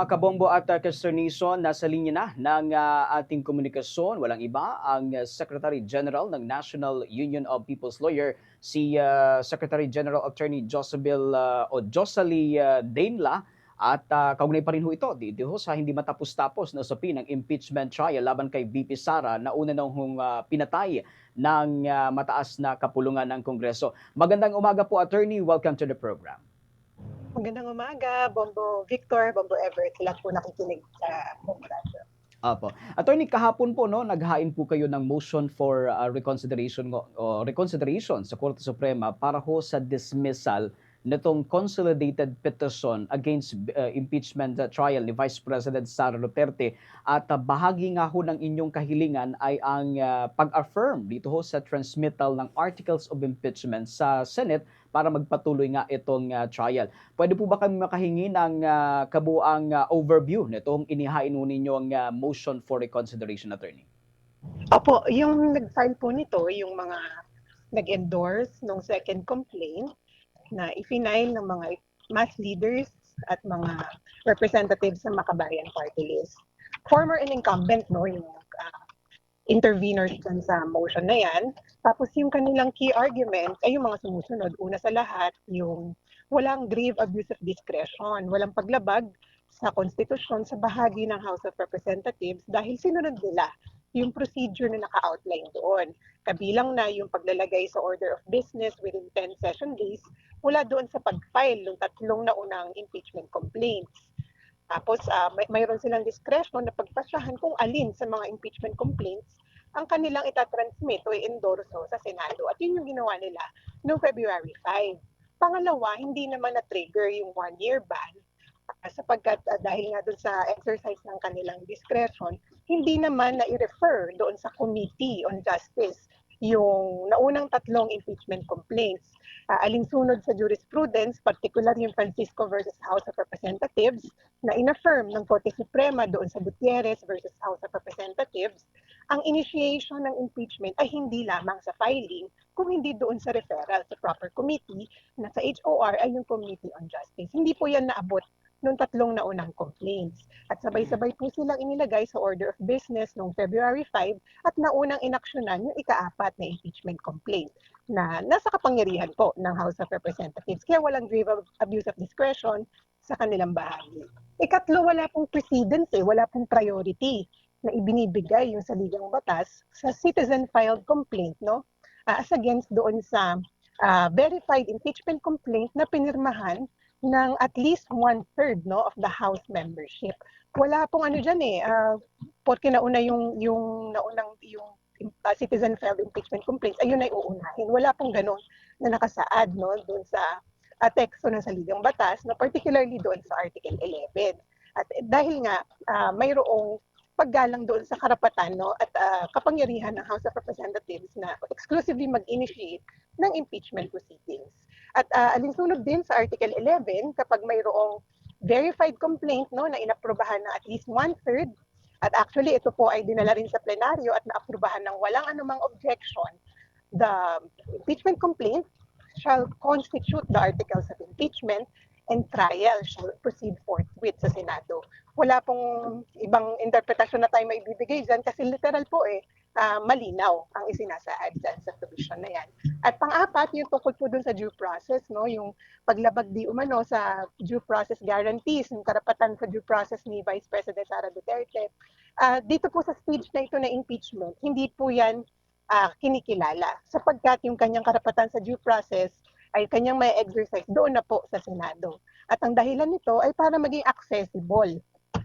Mga kabombo at kasterniso, nasa linya na ng ating komunikasyon. Walang iba ang Secretary General ng National Union of People's Lawyer, si Secretary General Attorney Josabel o Josalie Dainla. At kaugnay pa rin ho ito dito ho sa hindi matapos-tapos na usapin ng impeachment trial laban kay VP Sara na una nang pinatay ng mataas na kapulungan ng Kongreso. Magandang umaga po, Attorney. Welcome to the program. Magandang umaga, Bombo Victor, Bombo Everett, sila po nakikinig sa Bombo Radio. Apo. Attorney, kahapon po no, naghain po kayo ng motion for reconsideration sa Korte Suprema para ho sa dismissal nitong consolidated petition against impeachment trial ni Vice President Sara Duterte at bahagi nga ho ng inyong kahilingan ay ang pag-affirm dito ho sa transmittal ng articles of impeachment sa Senate para magpatuloy nga itong trial. Pwede po ba kami makahingi ng kabuang overview nitong inihain ho ninyong motion for reconsideration, Attorney? Opo, yung nag-file po nito, yung mga nag-endorse ng second complaint na ifinile ng mga mass leaders at mga representatives ng Makabayan Party List. Former and incumbent, no, yung interveners dyan sa motion na yan. Tapos yung kanilang key arguments ay yung mga sumusunod. Una sa lahat, yung walang grave abuse of discretion, walang paglabag sa konstitusyon sa bahagi ng House of Representatives dahil sinunod nila yung procedure na naka-outline doon. Kabilang na yung paglalagay sa order of business within 10 session days mula doon sa pag-file ng tatlong naunang impeachment complaints. Tapos mayroon silang discretion na pagpasyahan kung alin sa mga impeachment complaints ang kanilang itatransmit o i-endorso sa Senado. At yun yung ginawa nila noong February 5. Pangalawa, hindi naman na-trigger yung one-year ban sapagkat dahil nga doon sa exercise ng kanilang discretion, hindi naman na i-refer doon sa Committee on Justice yung naunang tatlong impeachment complaints. Alinsunod sa jurisprudence, particular yung Francisco versus House of Representatives, na inaffirm ng Korte Suprema doon sa Gutierrez versus House of Representatives, ang initiation ng impeachment ay hindi lamang sa filing, kung hindi doon sa referral sa proper committee na sa HOR ay yung Committee on Justice. Hindi po yan naabot nung tatlong naunang complaints. At sabay-sabay po silang inilagay sa order of business noong February 5 at naunang inaksyonan yung ika-4 na impeachment complaint na nasa kapangyarihan po ng House of Representatives. Kaya walang grave abuse of discretion sa kanilang bahagi. Ikatlo, wala pong precedence wala pong priority na ibinibigay yung saligang batas sa citizen-filed complaint, no? As against doon sa verified impeachment complaint na pinirmahan ng at least 1/3 no of the House membership. Wala pong ano diyan porque nauna yung naunang yung citizen filed impeachment complaints ayun ay uunahin. Wala pong ganun na nakasaad no doon sa teksto ng saligang batas, no, particularly doon sa Article 11. At dahil nga mayroong paggalang doon sa karapatan no at kapangyarihan ng House of Representatives na exclusively mag-initiate ng impeachment proceedings. At alinsunod din sa Article 11 kapag mayroong verified complaint no na inaprubahan ng at least 1/3 at actually ito po ay dinala rin sa plenaryo at naaprubahan ng walang anumang objection, the impeachment complaint shall constitute the articles of impeachment and trial shall proceed forthwith sa Senado. Wala pong ibang interpretasyon na tayo maibibigay dyan kasi literal po malinaw ang isinasaad dyan sa provision na yan. At pang-apat, yung tungkol po dun sa due process, no, yung paglabag di umano sa due process guarantees, yung karapatan sa due process ni Vice President Sara Duterte. Dito po sa stage na ito na impeachment, hindi po yan kinikilala sapagkat yung kanyang karapatan sa due process ay kanyang may exercise doon na po sa Senado. At ang dahilan nito ay para maging accessible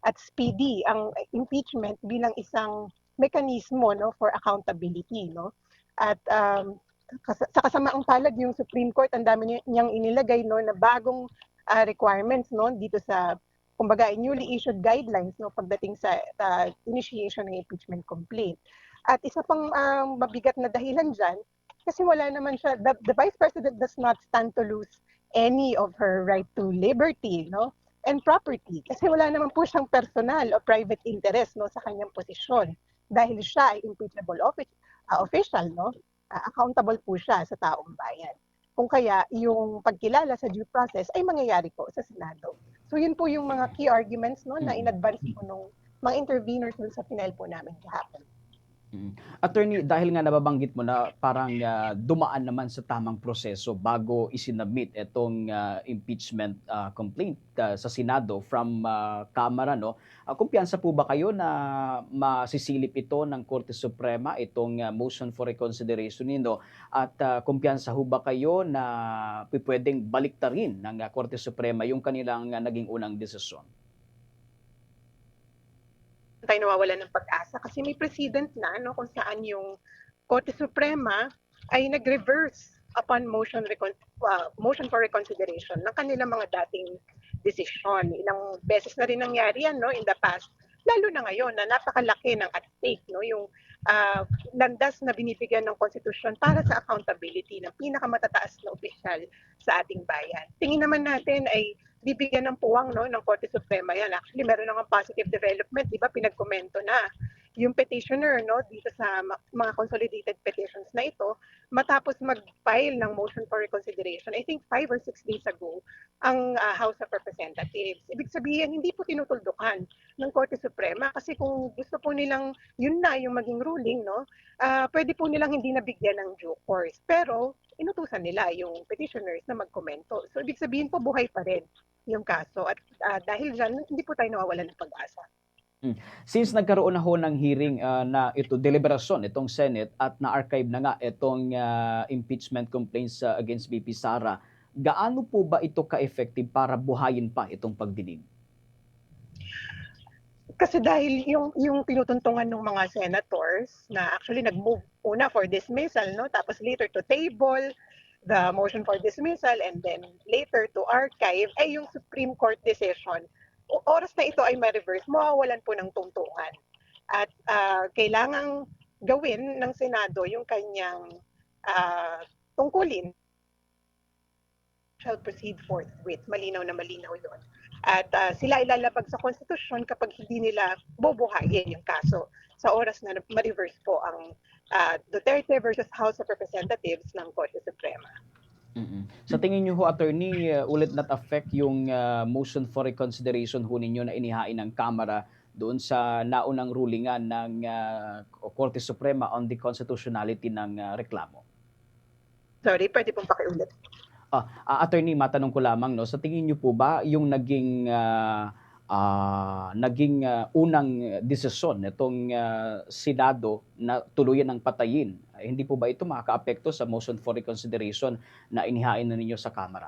at speedy ang impeachment bilang isang mekanismo no for accountability no. At sa kasamaang palad yung Supreme Court ang dami niyang inilagay no na bagong requirements no dito sa kumbaga newly issued guidelines no pagdating sa initiation ng impeachment complaint. At isa pang mabigat na dahilan diyan kasi wala naman siya, the Vice President does not stand to lose any of her right to liberty, no? And property. Kasi wala naman po siyang personal o private interest no, sa kanyang posisyon. Dahil siya ay impeachable official, no? Accountable po siya sa taong bayan. Kung kaya yung pagkilala sa due process ay mangyayari po sa Senado. So yun po yung mga key arguments no na Mm. in-advance po nung mga interveners dun sa final po namin kahapon. Attorney, dahil nga nababanggit mo na parang dumaan naman sa tamang proseso bago isinubmit itong impeachment complaint sa Senado from Kamara, no? Kumpiyansa po ba kayo na masisilip ito ng Korte Suprema, itong motion for reconsideration nino? At kumpiyansa ho ba kayo na pwedeng baliktarin ng Korte Suprema yung kanilang naging unang desisyon? Tayo nawawalan ng pag-asa kasi may precedent na no kung saan yung Korte Suprema ay nag-reverse upon motion for reconsideration ng kanilang mga dating desisyon. Ilang beses na rin nangyari yan no in the past. Lalo na ngayon na napakalaki ng at stake no yung landas na binibigyan ng konstitusyon para sa accountability ng pinakamatataas na opisyal sa ating bayan. Tingin naman natin ay bibigyan ng puwang no ng Korte Suprema yan. Actually, meron ng positive development, 'di ba? Pinagkomento na yung petitioner no dito sa mga consolidated petitions na ito matapos mag-file ng motion for reconsideration. I think 5 or 6 days ago ang House of Representatives. Ibig sabihin hindi po tinutuldukan ng Korte Suprema kasi kung gusto po nilang yun na yung maging ruling no, pwede po nilang hindi nabigyan ng due course. Pero inutusan nila yung petitioners na magkomento. So ibig sabihin po buhay pa rin yung kaso at dahil dyan, hindi po tayo nawawalan ng pag-asa. Since nagkaroon na ho ng hearing na ito, deliberasyon itong Senate at na-archive na nga itong impeachment complaints against VP Sara, gaano po ba ito ka-effective para buhayin pa itong pagdinig? Kasi dahil yung pinutuntungan ng mga senators na actually nag-move una for dismissal, no? Tapos later to table the motion for dismissal and then later to archive ay yung Supreme Court decision. Oras na ito ay ma-reverse, mawawalan po ng tungtungan. At kailangang gawin ng Senado yung kanyang tungkulin shall proceed forthwith. Malinaw na malinaw yun. At sila ilalabag sa konstitusyon kapag hindi nila bobohayin yung kaso sa oras na ma-reverse po ang Duterte versus House of Representatives ng Korte Suprema. Sa tingin niyo ho, attorney, will it not affect yung motion for reconsideration ho ninyo na inihain ng Kamara doon sa naunang rulingan ng Korte Suprema on the constitutionality ng reklamo? Sorry, pwede pong pakiulit. Attorney, matanong ko lamang, no, sa tingin niyo po ba yung naging unang desisyon nitong Senado na tuluyan ng patayin, hindi po ba ito makakaapekto sa motion for reconsideration na inihain na ninyo sa Kamara?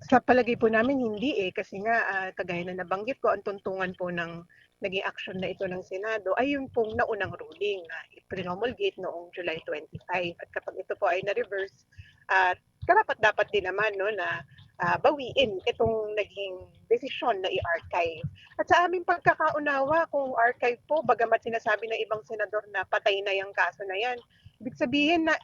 Sa palagay po namin hindi kasi nga kagaya na nabanggit ko ang tuntungan po ng naging action na ito ng Senado ay yung pong naunang ruling na i-promulgate noong July 25 at kapag ito po ay na-reverse karapat-dapat din naman no na bawiin itong naging desisyon na i-archive. At sa aming pagkakaunawa kung archive po bagamat sinasabi ng ibang senador na patay na yung kaso na yan, ibig sabihin na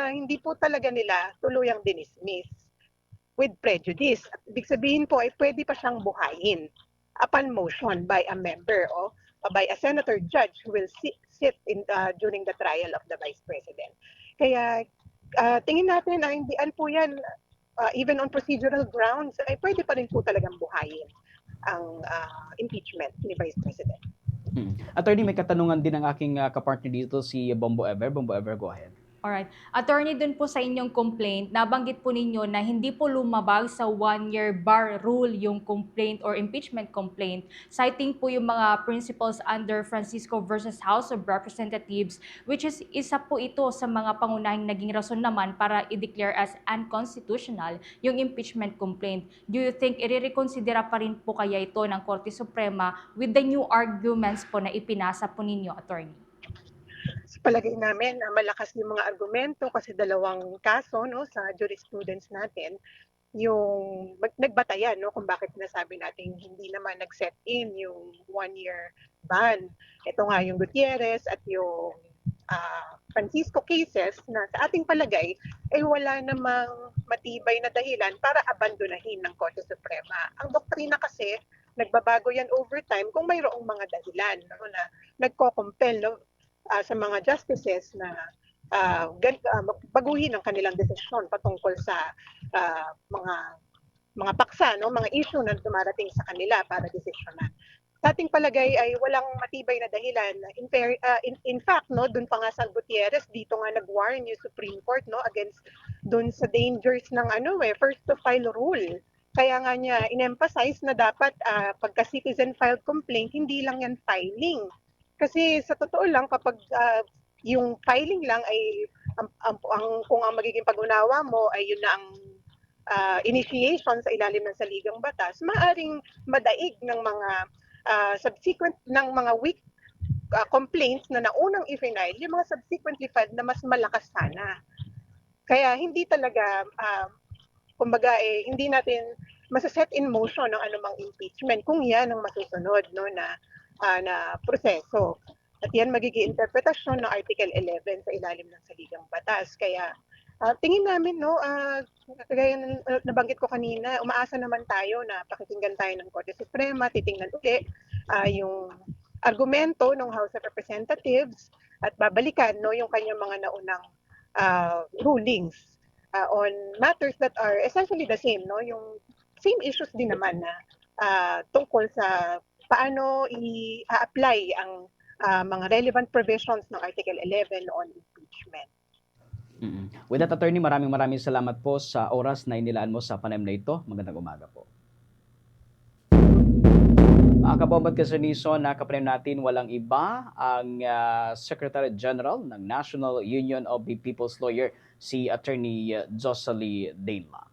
hindi po talaga nila tuluyang dinismiss with prejudice. At ibig sabihin po ay pwede pa siyang buhayin upon motion by a member o by a senator judge who will sit in during the trial of the Vice President. Kaya tingin natin na hindian po yan even on procedural grounds ay pwede pa rin po talagang buhayin ang impeachment ni Vice President. Attorney, may katanungan din ang aking kapartner dito si Bombo Ever. Bombo Ever, go ahead. Alright. Attorney, dun po sa inyong complaint, nabanggit po ninyo na hindi po lumabag sa 1-year bar rule yung complaint or impeachment complaint, citing po yung mga principles under Francisco versus House of Representatives, which is isa po ito sa mga pangunahing naging rason naman para i-declare as unconstitutional yung impeachment complaint. Do you think i-reconsidera pa rin po kaya ito ng Korte Suprema with the new arguments po na ipinasa po ninyo, Attorney? Sa palagay namin, malakas yung mga argumento kasi dalawang kaso no, sa jurisprudence natin yung nagbatayan no, kung bakit sinasabi natin hindi naman nag-set in yung 1-year ban. Ito nga yung Gutierrez at yung Francisco cases na sa ating palagay ay wala namang matibay na dahilan para abandonahin ng Korte Suprema. Ang doktrina kasi, nagbabago yan over time kung mayroong mga dahilan no, na nagko-compel no, sa mga justices na baguhin ang kanilang desisyon patungkol sa mga mga paksa, no, mga issue na dumarating sa kanila para desisyonan. Sa ating palagay ay walang matibay na dahilan. In fact, no, doon pa nga sa Gutierrez, dito nga nag-warn yung Supreme Court, no, against doon sa dangers ng first to file rule. Kaya nga niya in-emphasize na dapat pagka citizen filed complaint, hindi lang yan filing. Kasi sa totoo lang, kapag yung filing lang ay kung ang magiging pag-unawa mo ay yun na ang initiation sa ilalim ng saligang batas, maaring madaig ng mga subsequent ng mga weak complaints na naunang i-file, yung mga subsequently filed na mas malakas sana. Kaya hindi talaga, kumbaga hindi natin masaset in motion ng anumang impeachment kung yan ang masusunod, no, na proseso. At yan magiging interpretasyon ng Article 11 sa ilalim ng saligang batas. Kaya tingin namin, no, kagaya nabanggit ko kanina, umaasa naman tayo na pakikinggan tayo ng Korte Suprema, titingnan uli yung argumento ng House of Representatives at babalikan, no, yung kanyang mga naunang rulings on matters that are essentially the same, no, yung same issues din naman na tungkol sa paano i-apply ang mga relevant provisions ng Article 11 on impeachment. With that, Attorney, maraming salamat po sa oras na inilaan mo sa panayam na ito. Magandang umaga po. Mga kabombat kasaniso, nakapanayam natin walang iba ang Secretary General ng National Union of the People's Lawyer, si Attorney Jocelyn Dela.